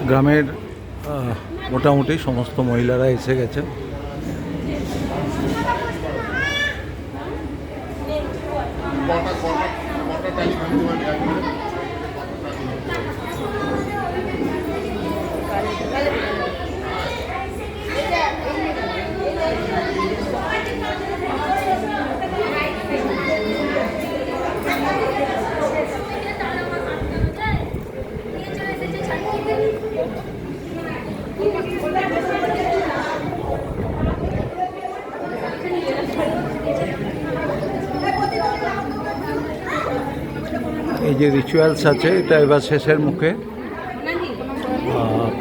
গ্রামের মোটামুটি সমস্ত মহিলারা এসে গেছেন। এই যে রিচুয়ালস আছে এটা এবার শেষের মুখে,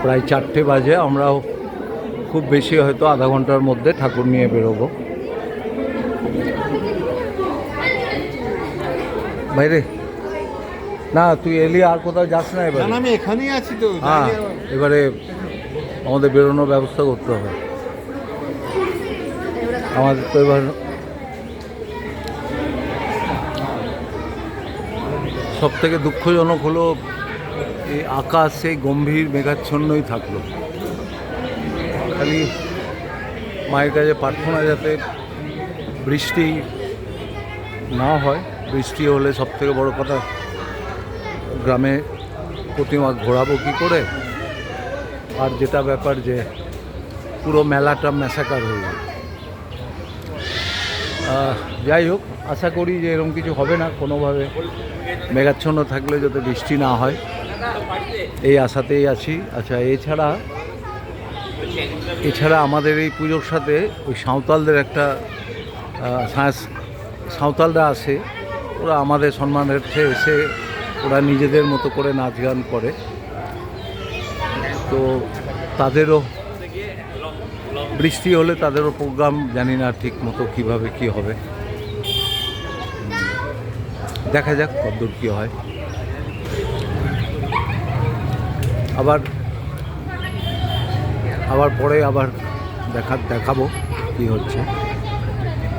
প্রায় 4টে বাজে। আমরাও খুব বেশি হয়তো আধা ঘন্টার মধ্যে ঠাকুর নিয়ে বেরোবো বাইরে। না তুই এলি আর কোথাও যাস না এবার? আমি এখানেই আছি তো। হ্যাঁ, এবারে আমাদের বেরোনোর ব্যবস্থা করতে হবে। আমাদের তো এবার সব থেকে দুঃখজনক হলো এই আকাশ সেই গম্ভীর মেঘাচ্ছন্নই থাকলো। খালি মায়ের কাছে প্রার্থনা যাতে বৃষ্টি না হয়। বৃষ্টি হলে সব থেকে বড় কথা গ্রামে প্রতিমা ঘোরাবো কী করে, আর যেটা ব্যাপার যে পুরো মেলাটা ম্যাসাকার হয়ে যাবে। যাই হোক, আশা করি যে এরকম কিছু হবে না কোনোভাবে। মেঘাচ্ছন্ন থাকলে যাতে বৃষ্টি না হয় এই আশাতেই আছি। আচ্ছা, এছাড়া আমাদের এই পুজোর সাথে ওই সাঁওতালদের একটা সাঁওতালরা আসে, ওরা আমাদের সম্মানার্থে এসে ওরা নিজেদের মতো করে নাচ গান করে। তো তাদেরও বৃষ্টি হলে তাদেরও প্রোগ্রাম জানি না ঠিক মতো কীভাবে কী হবে, দেখা যাক কতদূর কী হয়। আবার পরে দেখাবো কি হচ্ছে।